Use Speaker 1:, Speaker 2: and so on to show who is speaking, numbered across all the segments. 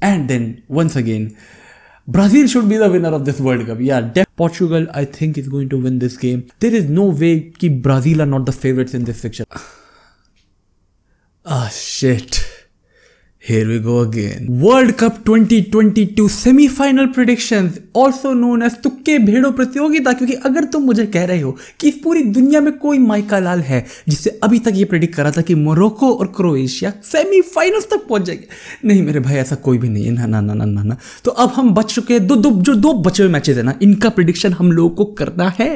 Speaker 1: And then once again, Brazil should be the winner of this World Cup. Yeah, Portugal I think is going to win this game. There is no way कि Brazil are not the favorites in this fixture. Ah shit. Here we go again. World Cup 2022 semi-final predictions, also known as तुक्के भेड़ों प्रतियोगिता। क्योंकि अगर तुम मुझे कह रहे हो कि इस पूरी दुनिया में कोई माइका लाल है जिससे अभी तक ये प्रेडिक्ट करा था कि मोरक्को और क्रोएशिया सेमीफाइनल्स तक पहुंच जाएंगे, नहीं मेरे भाई, ऐसा कोई भी नहीं है। ना ना ना ना ना ना। तो अब हम बच चुके हैं, दो बचे हुए मैचेस है ना, इनका प्रेडिक्शन हम लोगों को करना है।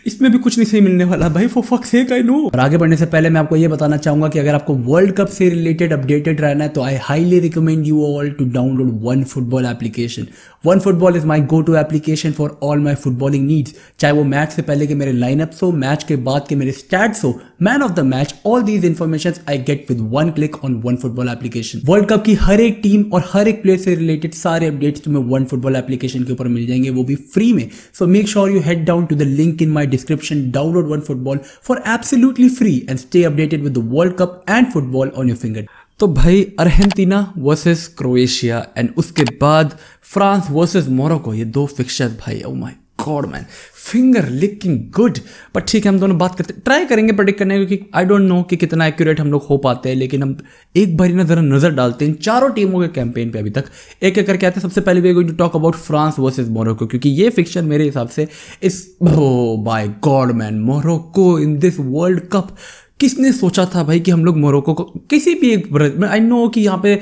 Speaker 1: इसमें भी कुछ नहीं सही मिलने वाला भाई, for fuck sake I know. और आगे बढ़ने से पहले मैं आपको ये बताना चाहूंगा कि अगर आपको वर्ल्ड कप से रिलेटेड अपडेटेड रहना है तो I highly recommend you all to download OneFootball application. OneFootball is my go-to application for all my footballing needs. चाहे वो मैच से पहले के मेरे लाइनअप्स हो, मैच के बाद के मेरे स्टैट्स हो, man of the match, all these informations I get with one click on OneFootball application. World cup की हर एक टीम और हर एक प्लेयर से रिलेटेड सारे अपडेट्स तुम्हें OneFootball application के ऊपर मिल जाएंगे, वो भी फ्री में। So make sure you head down to the link in my description, download OneFootball for absolutely free and stay updated with the World Cup and football on your finger. तो भाई Argentina versus Croatia and उसके बाद France versus Morocco, ये दो fixtures भाई, oh my God man, finger licking good. पर ठीक है, हम दोनों बात करते, ट्राई करेंगे प्रेडिक्ट करने, क्योंकि आई डोंट नो कि कितना एक्यूरेट हम लोग हो पाते हैं, लेकिन हम एक बार ना जरा नजर डालते हैं इन चारों टीमों के कैंपेन पे अभी तक एक एक करके आते हैं। सबसे पहले we are going to talk about France versus Morocco, क्योंकि ये फिक्चर मेरे हिसाब से इस, oh by god man, Morocco in this world cup. किसने सोचा था भाई कि हम लोग मोरक्को को किसी भी एक, आई नो कि यहाँ पे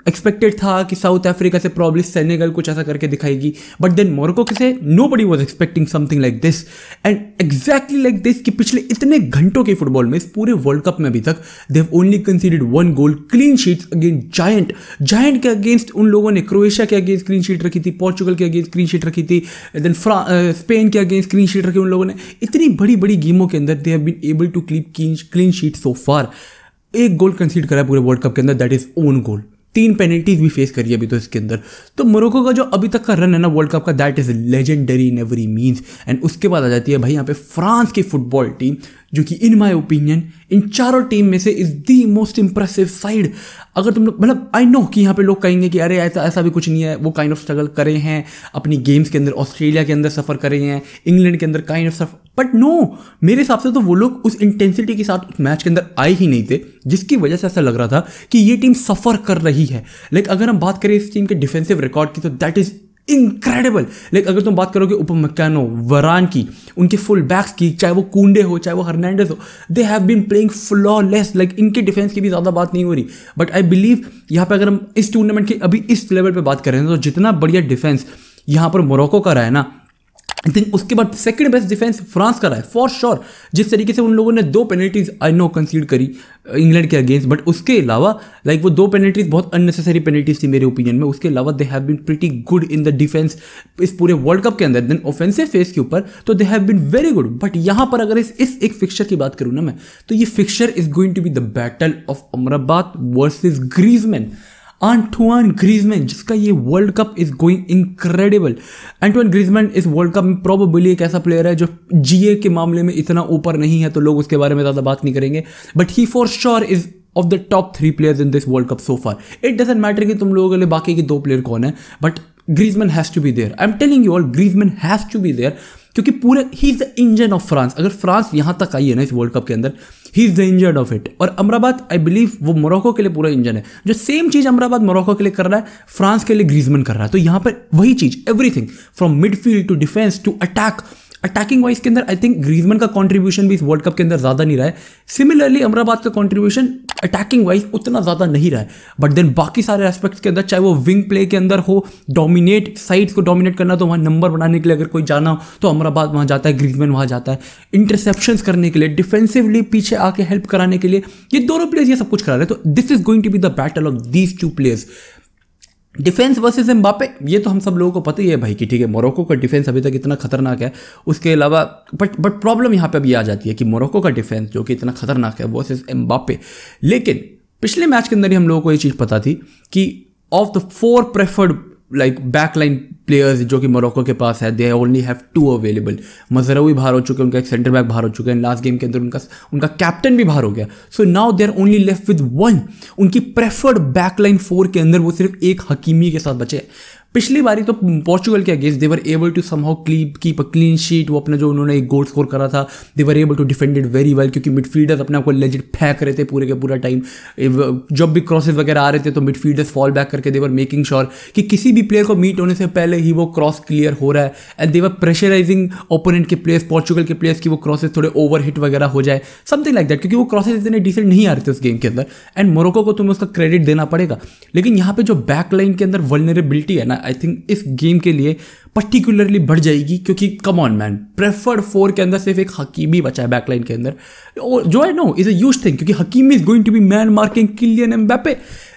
Speaker 1: एक्सपेक्टेड था कि साउथ अफ्रीका से प्रॉब्ली सेनेगल कुछ ऐसा करके दिखाएगी, बट देन मोरक्को से nobody was expecting something like this and exactly like this कि पिछले इतने घंटों के फुटबॉल में, इस पूरे वर्ल्ड कप में अभी तक they have only considered 1 goal, clean sheets against giant के अगेंस्ट उन लोगों ने क्रोएशिया के अगेंस्ट क्लीन शीट रखी थी, पोर्चुगल के अगेंस्ट क्लीन शीट रखी थी, देन स्पेन के अगेंस्ट क्लीन शीट रखी उन लोगों ने। इतनी बड़ी बड़ी गेमों के अंदर they have been able to keep clean sheet so far. एक गोल कंसीड करा है पूरे वर्ल्ड कप के अंदर, that is own goal. 3 penalties भी फेस करी है अभी तो इसके अंदर। तो मोरक्को का जो अभी तक का रन है ना वर्ल्ड कप का, that is legendary in every means. And उसके बाद आ जाती है भाई यहाँ पे फ्रांस की फुटबॉल टीम, जो कि इन माय ओपिनियन इन चारों टीम में से is the most impressive side. अगर तुम लोग, मतलब आई नो कि यहाँ पे लोग कहेंगे कि अरे ऐसा भी कुछ नहीं है, वो काइंड ऑफ स्ट्रगल करे हैं अपनी गेम्स के अंदर, ऑस्ट्रेलिया के अंदर सफ़र करे हैं, इंग्लैंड के अंदर kind of suffer, but no, मेरे हिसाब से तो वो लोग उस इंटेंसिटी के साथ उस मैच के अंदर आए ही नहीं थे, जिसकी वजह से ऐसा लग रहा था कि ये टीम सफ़र कर रही है। लाइक अगर हम बात करें इस टीम के डिफेंसिव रिकॉर्ड की, तो दैट इज इनक्रेडिबल। लाइक अगर तुम बात करोगे उपमैकानो, वरान की, उनके फुल बैक्स की, चाहे वो कुंडे हो चाहे वो हर्नांडेज हो, they have been playing flawless. Like इनके डिफेंस की भी ज़्यादा बात नहीं हो रही, बट आई बिलीव यहाँ पे अगर हम इस टूर्नामेंट की अभी इस लेवल पे बात कर रहे हैं, तो जितना बढ़िया डिफेंस यहाँ पर मोरक्को का रहा है ना, आई थिंक उसके बाद सेकंड बेस्ट डिफेंस फ्रांस का रहा है फॉर श्योर। जिस तरीके से उन लोगों ने 2 पेनल्टीज आई नो कंसीड करी इंग्लैंड के अगेंस्ट, बट उसके अलावा लाइक वो 2 पेनल्टीज बहुत अननेसेसरी पेनल्टीज थी मेरे ओपिनियन में। उसके अलावा they have been pretty good in the defence इस पूरे वर्ल्ड कप के अंदर। देन ऑफेंसिव फेस के ऊपर तो they have been very good. But यहाँ पर अगर इस एक फिक्चर की बात करूँ ना मैं, तो ये fixture is going to be the battle of Amrabat versus Griezmann, Antoine Griezmann, जिसका ये world cup is going incredible. Antoine Griezmann इस वर्ल्ड कप में प्रोबेबली एक ऐसा प्लेयर है जो जीए के मामले में इतना ऊपर नहीं है, तो लोग उसके बारे में ज़्यादा बात नहीं करेंगे, but he for sure is of the top 3 players in this world cup so far. It doesn't matter कि तुम लोगों के लिए बाकी के 2 प्लेयर कौन है, but Griezmann has to be there. I am telling you all, Griezmann has to be there, क्योंकि पूरे he is the engine of France. अगर फ्रांस यहाँ तक आई है ना इस वर्ल्ड कप के अंदर, ही is the engine of it. और अमराबाद आई बिलीव वो मोरक्को के लिए पूरा इंजन है। जो सेम चीज अमराबाद मोरक्को के लिए कर रहा है, फ्रांस के लिए ग्रीजमैन कर रहा है। तो यहाँ पर वही चीज, everything from midfield to defence to attack, attacking wise के अंदर आई थिंक ग्रीजमैन का कंट्रीब्यूशन भी इस वर्ल्ड कप के अंदर ज़्यादा नहीं रहा है। सिमिलरली अमराबाद का कंट्रीब्यूशन अटैकिंग वाइज उतना ज़्यादा नहीं रहा है, बट देन बाकी सारे एस्पेक्ट्स के अंदर, चाहे वो विंग प्ले के अंदर हो, डोमिनेट साइड्स को डोमिनेट करना, तो वहाँ नंबर बनाने के लिए अगर कोई जाना हो तो अमराबाद वहाँ जाता है, ग्रीजमैन वहाँ जाता है, इंटरसेप्शंस करने के लिए, डिफेंसिवली पीछे आके हेल्प कराने के लिए, ये दोनों प्लेयर्स ये सब कुछ करा रहे हैं। तो this is going to be the battle of these 2 players. Defence versus Mbappe, ये तो हम सब लोगों को पता ही है भाई कि ठीक है मोरक्को का डिफेंस अभी तक इतना खतरनाक है। उसके अलावा बट प्रॉब्लम यहाँ पे भी आ जाती है कि मोरक्को का डिफेंस जो कि इतना खतरनाक है वर्सेस एम्बापे। लेकिन पिछले मैच के अंदर ही हम लोगों को ये चीज़ पता थी कि of the 4 preferred like backline players जो कि मोरक्को के पास है, दे ओनली हैव 2 अवेलेबल। मजरावी बाहर हो चुके हैं, उनका एक सेंटर बैक बाहर हो चुका है, लास्ट गेम के अंदर उनका कैप्टन भी बाहर हो गया। So now they are only left with 1। उनकी प्रेफर्ड बैकलाइन 4 के अंदर वो सिर्फ एक हकीमी के साथ बचे। पिछली बारी तो पोर्चुगल के against they were able to somehow keep a clean sheet. वो अपना जो उन्होंने एक गोल स्कोर करा था, they were able to defend it very well, क्योंकि मिडफील्डर्स अपने आप को लेजिट फेंक रहे थे पूरे के पूरा टाइम। जब भी क्रॉसेस वगैरह आ रहे थे तो मिडफील्डर्स फॉल बैक करके दे वर मेकिंग श्योर कि किसी भी प्लेयर को मीट होने से पहले ही वो क्रॉस क्लियर हो रहा है, and they were pressurising opponent के प्लेयर्स, पोर्चुगल के प्लेयर्स की वो क्रॉसेस थोड़े ओवर हिट वगैरह हो जाए, समथिंग लाइक दैट, क्योंकि वो क्रॉसेस इतने डिसेंट नहीं आ रहे थे उस गेम के अंदर। एंड मोरक्को को तुम्हें उसका क्रेडिट देना पड़ेगा। लेकिन यहाँ पे जो बैक लाइन के अंदर वल्नरेबिलिटी है ना, आई थिंक इस गेम के लिए पर्टिकुलरली बढ़ जाएगी, क्योंकि कम ऑन मैन, प्रेफर्ड 4 के अंदर सिर्फ एक हकीमी बचा है बैकलाइन के अंदर, जो I know is a huge thing, क्योंकि Hakimi is going to be man marking Kylian Mbappe.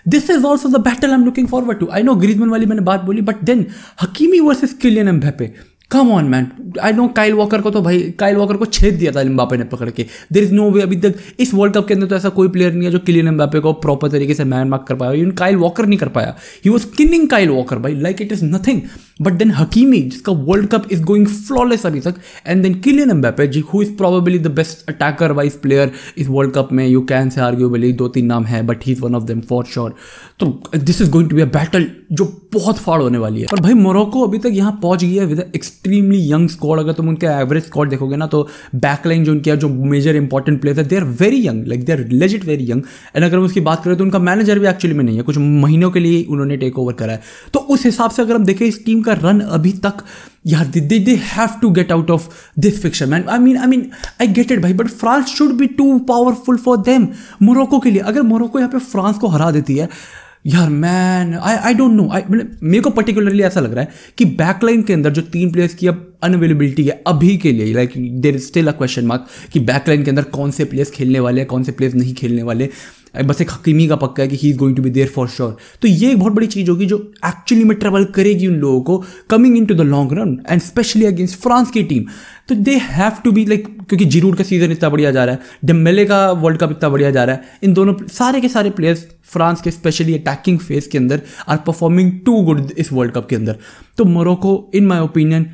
Speaker 1: This is also the battle I am looking forward to. I know Griezmann वाली मैंने बात बोली, but then Hakimi versus Kylian Mbappe, come on man. I know Kyle Walker को, तो भाई Kyle Walker को छेद दिया था एम्बापे ने पकड़ के। देयर इज नो वे, अभी तक इस वर्ल्ड कप के अंदर तो ऐसा कोई प्लेयर नहीं है जो किलियन एम्बापे को प्रॉपर तरीके से मैन मार्क कर पाया। इवन काइल वॉकर नहीं कर पाया, he was killing Kyle Walker भाई like it is nothing. But then Hakimi, जिसका world cup is going flawless अभी तक, and then Kylian Mbappe ji, who is probably the best attacker wise player इस world cup में। You can say arguably 2-3 नाम है, but he is one of them for sure. तो this is going to be a battle जो बहुत फाड़ होने वाली है। और भाई मोरक्को अभी तक यहाँ पहुंच गई है विद एक्सट्रीमली यंग स्क्वाड। अगर तुम उनके एवरेज स्क्वाड देखोगे ना, तो बैकलाइन जो उनकी है, जो मेजर इंपॉर्टेंट प्लेयर्स है, they are very young, like they are legit very young. And अगर हम उसकी बात करें तो उनका मैनेजर भी एक्चुअली में नहीं है, कुछ महीनों के लिए उन्होंने टेक ओवर करा है। तो उस हिसाब से अगर हम देखें इस टीम का रन अभी तक, यार they have to get out of this fixture man. I mean I get it भाई, but France should be too powerful for them. Morocco के लिए अगर मोरक्को यहाँ पे फ्रांस को हरा देती है, यार मैन आई डोंट नो, मेरे को पर्टिकुलरली ऐसा लग रहा है कि बैकलाइन के अंदर जो 3 प्लेयर्स की अब अनअवेलेबिलिटी है अभी के लिए, like there is still a question mark कि बैकलाइन के अंदर कौन से प्लेयर्स खेलने वाले हैं, कौन से प्लेयर्स नहीं खेलने वाले। बस एक हकीमी का पक्का है कि he is going to be there for sure. तो ये एक बहुत बड़ी चीज़ होगी जो एक्चुअली में ट्रेवल करेगी उन लोगों को coming in to the long run, and especially against France की टीम। तो they have to be like, क्योंकि जिरूड का सीजन इतना बढ़िया जा रहा है, डेम्बेले का वर्ल्ड कप इतना बढ़िया जा रहा है, इन दोनों सारे के सारे प्लेयर्स फ्रांस के स्पेशली अटैकिंग फेज के अंदर आर परफॉर्मिंग टू गुड इस वर्ल्ड कप के अंदर। तो मोरक्को इन माई ओपिनियन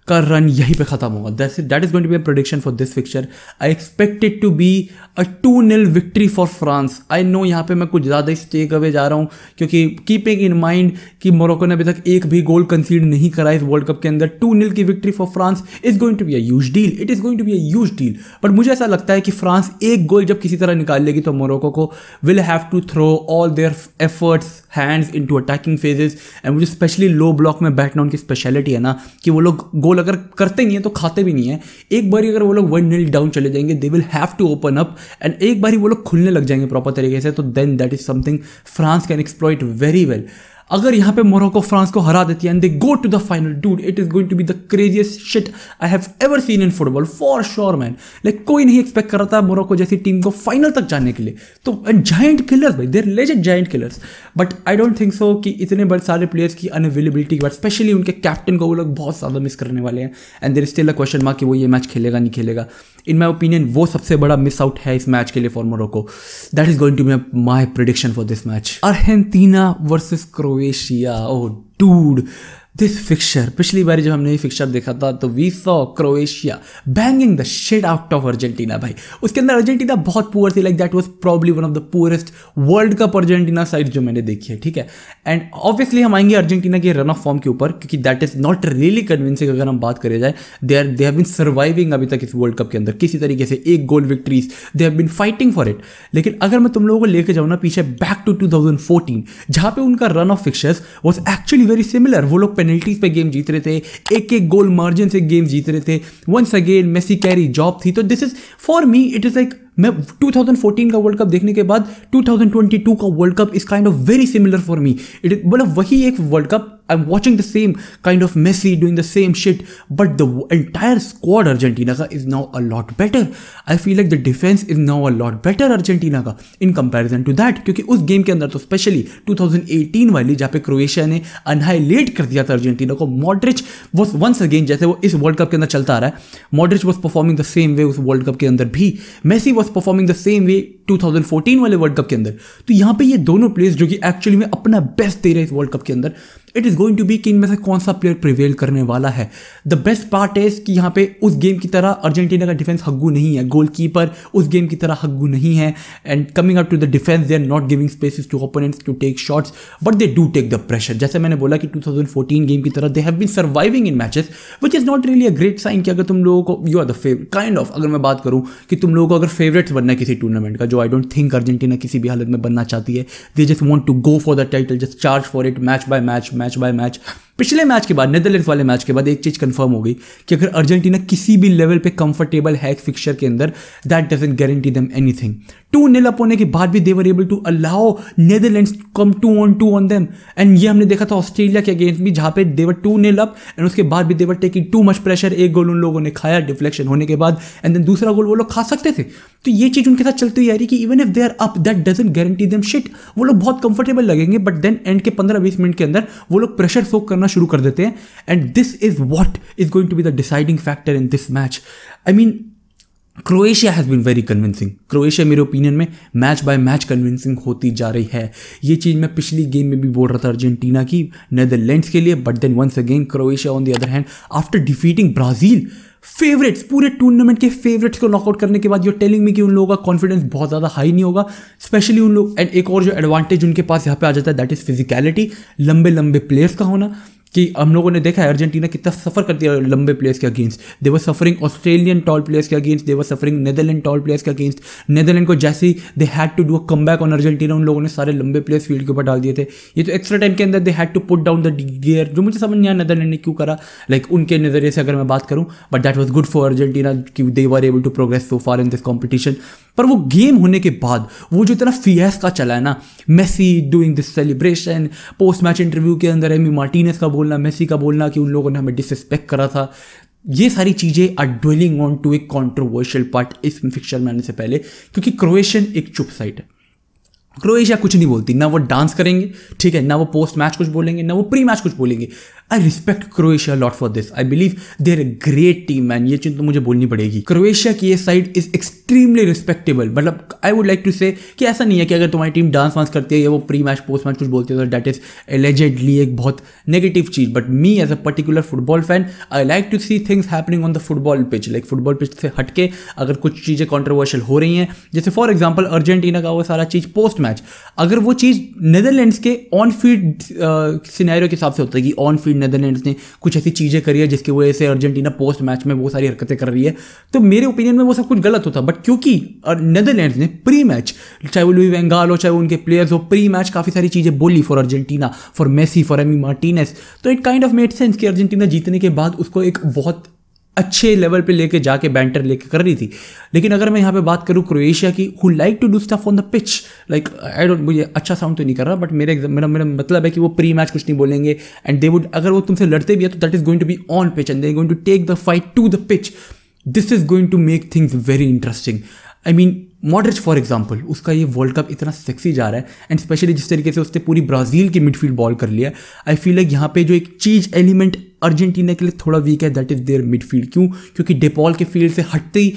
Speaker 1: का रन यहीं पे खत्म होगा। That is going to be a prediction for this fixture. I expect it to be a 2-0 victory for France. I know यहाँ पे मैं कुछ ज़्यादा ही टेक अवे जा रहा हूँ, क्योंकि कीपिंग इन माइंड कि मोरक्को ने अभी तक एक भी गोल कंसीड नहीं करा इस वर्ल्ड कप के अंदर। 2-0 की victory for France is going to be a huge deal. It is going to be a huge deal. But मुझे ऐसा लगता है कि फ्रांस एक गोल जब किसी तरह निकाल लेगी तो मोरक्को को will have to throw all their efforts hands into attacking phases. And मुझे स्पेशली लो ब्लॉक में बैठना उनकी स्पेशलिटी है ना, कि वो लोग गोल अगर करते नहीं है तो खाते भी नहीं है। एक बार अगर वो लोग 1-0 डाउन चले जाएंगे, they will have to open up, and एक बार वो लोग खुलने लग जाएंगे प्रॉपर तरीके से, तो then that is something France can exploit very well. अगर यहाँ पे मोरक्को फ्रांस को हरा देती है and they go to the final, dude it is going to be the craziest shit I have ever seen in football for sure man. Like कोई नहीं expect कर रहा था मोरक्को जैसी टीम को फाइनल तक जाने के लिए। तो जायंट किलर्स भाई, they're legend giant killers. But I don't think so कि इतने बड़े सारे प्लेयर्स की अनअवेलेबिलिटी के बाद, स्पेशली उनके कैप्टन को वो लोग बहुत ज़्यादा मिस करने वाले हैं, and there is still a question mark कि वो ये मैच खेलेगा नहीं खेलेगा। इन माई ओपिनियन वो सबसे बड़ा मिस आउट है इस मैच के लिए for Morocco. That is going to be my prediction for this match. Argentina versus Croatia. Oh dude, this fixture, पिछली बार जब हमने ये फिक्चर देखा था तो we saw Croatia banging the shit out of Argentina भाई। उसके अंदर अर्जेंटीना बहुत पुअर थी, like that was probably one of the poorest world cup Argentina side जो मैंने देखी है, ठीक है। एंड ऑब्वियसली हम आएंगे अर्जेंटीना के रन ऑफ फॉर्म के ऊपर, क्योंकि that is not really convincing. अगर हम बात करें जाए, दे हैव बीन सर्वाइविंग अभी तक इस वर्ल्ड कप के अंदर किसी तरीके से, 1 goal victories, they have been fighting for it. लेकिन अगर मैं तुम लोगों को लेकर जाऊँ ना पीछे बैक टू 2014, जहाँ पे उनका run of fixtures was actually very similar. वो लोग पेनल्टीज पे गेम जीत रहे थे, एक गोल मार्जिन से गेम जीत रहे थे, once again Messi carry job थी। तो this is for me, it is like मैं 2014 का वर्ल्ड कप देखने के बाद 2022 का world cup is kind of very similar for me. It मतलब वही एक world cup, I am watching the same kind of Messi doing the same shit, but the entire squad Argentina का is now a lot better. I feel like the defence is now a lot better Argentina का in comparison to that, क्योंकि उस game के अंदर तो specially 2018 वाली, जहाँ पे क्रोएशिया ने अनहाइलेट कर दिया था अर्जेंटीना को, मॉड्रिच was once again, जैसे वो इस वर्ल्ड कप के अंदर चलता आ रहा है, Modric was performing the same way उस वर्ल्ड कप के अंदर भी, Messi was performing the same way 2014 वाले वर्ल्ड कप के अंदर। तो यहाँ पे ये दोनों प्लेयर्स जो कि एक्चुअली में अपना बेस्ट दे रहे हैं इस वर्ल्ड कप के अंदर, it is going to be कि इनमें से कौन सा प्लेयर प्रिवेल करने वाला है। द बेस्ट पार्ट इज कि यहाँ पे उस गेम की तरह अर्जेंटीना का डिफेंस हग्गू नहीं है, गोलकीपर उस गेम की तरह हग्गू नहीं है, and coming up to the defence they are not giving spaces to opponents to take shots, but they do take the pressure. जैसे मैंने बोला कि 2014 गेम की तरह they have been surviving in matches, which is not really a great sign कि अगर तुम लोगों को you are the favourite kind of, अगर मैं बात करूँ कि तुम लोगों को अगर फेवरेट्स बनना है किसी टूर्नामेंट का, जो आई डोंट थिंक अर्जेंटीना किसी भी हालत में बनना चाहती है, they just want to go for the title, just charge for it match by match, match by match. पिछले मैच के बाद, नेदरलैंड्स वाले मैच के बाद एक चीज कंफर्म हो गई कि अगर अर्जेंटीना किसी भी लेवल पे कंफर्टेबल है फिक्सचर के अंदर, that doesn't guarantee them anything. 2-0 up होने के बाद भी they were able to allow Netherlands come 2-on-2 on them, and ये हमने देखा था ऑस्ट्रेलिया के अगेंस्ट भी, जहां पे दे वर 2-0 अप एंड उसके बाद भी they were taking too much pressure. एक गोल उन लोगों ने खाया डिफ्लेक्शन होने के बाद, एंड देन दूसरा गोल वो लोग खा सकते थे। तो ये चीज उनके साथ चलती आ रही कि even if they are up, that doesn't guarantee them shit. वो लोग बहुत कंफर्टेबल लगेंगे, बट देन एंड के 15-20 मिनट के अंदर वो लोग प्रेशर सोक करना शुरू कर देते हैं, and this is what is going to be the deciding factor in this match. I mean Croatia has been very convincing. Croatia मेरे ओपिनियन में मैच बाय मैच कन्विंसिंग होती जा रही है। ये चीज़ मैं पिछली गेम में भी बोल रहा था अर्जेंटीना की नेदरलैंड्स के लिए, but then once again Croatia on the other hand after defeating Brazil, favourites पूरे टूर्नामेंट के फेवरेट्स को नॉकआउट करने के बाद, यूर टेलिंग मी कि उन लोगों का कॉन्फिडेंस बहुत ज़्यादा हाई नहीं होगा, स्पेशली उन लोग। एंड एक और जो एडवांटेज उनके पास यहाँ पे आ जाता है, दैट इज़ फिजिकलिटी, लंबे लंबे प्लेयर्स का होना। कि हम लोगों ने देखा है अर्जेंटीना कितना सफ़र करती है लंबे प्लेयर्स के against. They were suffering Australian tall players के against, they were suffering Netherland tall players के अगेंस्ट। नेदरलैंड को जैसे ही they had to do a comeback on Argentina, उन लोगों ने सारे लंबे प्लेयर्स फील्ड के ऊपर डाल दिए थे। ये तो एक्स्ट्रा टाइम के अंदर they had to put down the gear, जो मुझे समझ नहीं आया नेदरलैंड ने क्यों करा, लाइक उनके नज़रिए से अगर मैं बात करूँ, but that was good for Argentina कि they were able to progress so far in this competition. पर वो गेम होने के बाद वो जो इतना फियास्का चला है ना, Messi doing this celebration, post match interview के अंदर एमी मार्टिनेज का बोलना, मेसी का बोलना कि उन लोगों ने हमें डिसरिस्पेक्ट करा था, ये सारी चीज़ें आर ड्वेलिंग ऑन टू एक कॉन्ट्रोवर्शियल पार्ट इस फिक्सचर में आने से पहले, क्योंकि क्रोएशियन एक चुप साइड है। क्रोएशिया कुछ नहीं बोलती, ना वो डांस करेंगे, ठीक है, ना वो पोस्ट मैच कुछ बोलेंगे, ना वो प्री मैच कुछ बोलेंगे। I respect Croatia lot for this, I believe they are a great team man, ये चीज़ तो मुझे बोलनी पड़ेगी। क्रोएशिया की ये साइड इज एक्सट्रीमली रिस्पेक्टेबल, मतलब आई वुड लाइक टू से कि ऐसा नहीं है कि अगर तुम्हारी टीम डांस वांस करती है या वो प्री मैच पोस्ट मैच कुछ बोलती है तो दैट इज एलिजेडली एक बहुत नेगेटिव चीज़। But me as a particular football fan, I like to see things happening on the football pitch, like football pitch से हटके अगर कुछ चीज़ें कॉन्ट्रोवर्शियल हो रही हैं, जैसे फॉर एग्जाम्पल अर्जेंटीना का वो सारा चीज़ पोस्ट मैच, अगर वो चीज़ नेदरलैंड्स के ऑन फील्ड सिनेरियो के हिसाब से होता है कि ऑन फील्ड नेदरलैंड्स ने कुछ ऐसी चीज़ें करी है जिसकी वजह से अर्जेंटीना पोस्ट मैच में वो सारी हरकतें कर रही है, तो मेरे ओपिनियन में वो सब कुछ गलत होता। बट क्योंकि नेदरलैंड्स ने प्री मैच, चाहे वो लुई वैन गाल हो, चाहे वो उनके प्लेयर्स हो, प्री मैच काफ़ी सारी चीज़ें बोली for Argentina, for Messi, for Emi Martinez, तो it kind of made sense कि अर्जेंटीना जीतने के बाद उसको एक बहुत अच्छे लेवल पे लेके जाके बैंटर लेके कर रही थी। लेकिन अगर मैं यहाँ पे बात करूँ क्रोएशिया की, who like to do stuff on the pitch, like I don't, मुझे अच्छा साउंड तो नहीं कर रहा, बट मेरा मतलब है कि वो प्री मैच कुछ नहीं बोलेंगे, एंड दे वुड, अगर वो तुमसे लड़ते भी है तो that is going to be on pitch and they are going to take the fight to the pitch. This is going to make things very interesting. I mean Modric for example, उसका ये world cup इतना sexy जा रहा है, and specially जिस तरीके से उसने पूरी ब्राज़ील की मिडफील्ड बॉल कर लिया, आई फील लाइक यहाँ पे जो एक चीज़ एलिमेंट अर्जेंटीना के लिए थोड़ा वीक है, दैट इज देयर मिडफील्ड। क्यों? क्योंकि डेपॉल के फील्ड से हटते ही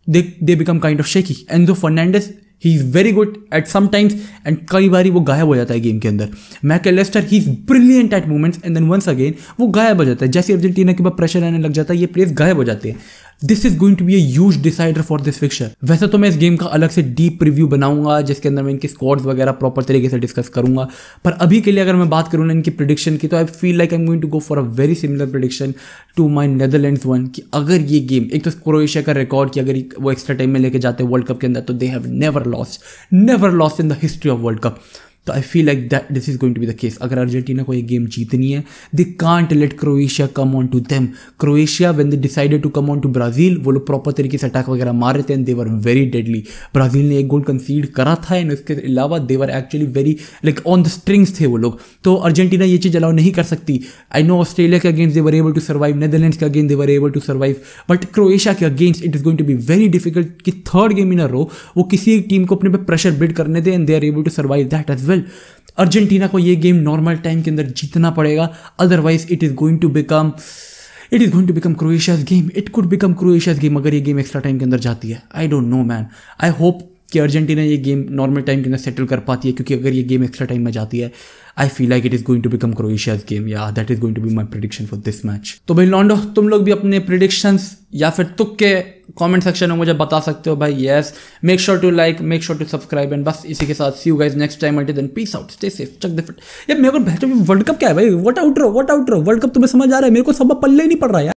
Speaker 1: they become kind of shaky. Enzo Fernandez, he is very good at some times, and कई बार वो गायब हो जाता है गेम के अंदर। Mac Allister, he is brilliant at moments and then once again वो गायब हो जाता है। जैसे अर्जेंटीना के ऊपर प्रेशर आने लग जाता है, ये प्लेयर्स गायब हो जाते हैं। This is going to be a huge decider for this fixture. वैसे तो मैं इस गेम का अलग से डीप रिव्यू बनाऊंगा जिसके अंदर मैं इनके स्क्वाड्स वगैरह प्रॉपर तरीके से डिस्कस करूंगा, पर अभी के लिए अगर मैं बात करूँ ना इनकी प्रेडिक्शन की, तो I feel like I am going to go for a very similar prediction to my Netherlands one, कि अगर ये गेम, एक तो क्रोएशिया का रिकॉर्ड कि अगर वो एक्स्ट्रा टाइम में लेके जाते हैं वर्ल्ड कप के अंदर, तो they have never lost in the history of world cup. तो I feel like that this is going to be the case. अगर अर्जेंटीना को ये गेम जीतनी है, they can't let Croatia come on to them. Croatia when they decided to come on to Brazil, वो लोग proper तरीके से attack वगैरह मार रहे थे and they were very deadly. Brazil ने एक गोल कंसीड करा था एंड उसके अलावा they were actually very like on the strings थे वो लोग, तो अर्जेंटीना ये चीज़ अलाउ नहीं कर सकती। आई नो ऑस्ट्रेलिया के against they were able to survive, Netherlands के against they were able to survive, but Croatia के against it is going to be very difficult कि third game in a row वो किसी एक team को अपने पे प्रेशर बिल्ड करने दे and they are able to survive that as well. Argentina को ये गेम नॉर्मल टाइम के अंदर जीतना पड़ेगा, otherwise it is going to become it is going to become Croatia's game, it could become Croatia's game अगर ये game extra time के अंदर जाती है। I don't know man, I hope कि अर्जेंटीना ये गेम नॉर्मल टाइम के अंदर सेटल कर पाती है, क्योंकि अगर ये गेम एक्स्ट्रा टाइम में जाती है I feel like it is going to become Croatia's game. या that is going to be my prediction for this match. तो भाई लॉन्डो, तुम लोग भी अपने प्रिडिक्शंस या फिर तुक्के कमेंट सेक्शन में मुझे बता सकते हो भाई। Yes, make sure to like, make sure to subscribe and बस इसी के साथ see you guys next time. Until then peace out, stay safe, chuck the fit. यार मेरे को वर्ल्ड कप क्या है भाई, व्हाट आउटरो वर्ल्ड कप तुम्हें समझ आ रहा है? मेरे को सब पल्ले ही नहीं पड़ रहा है।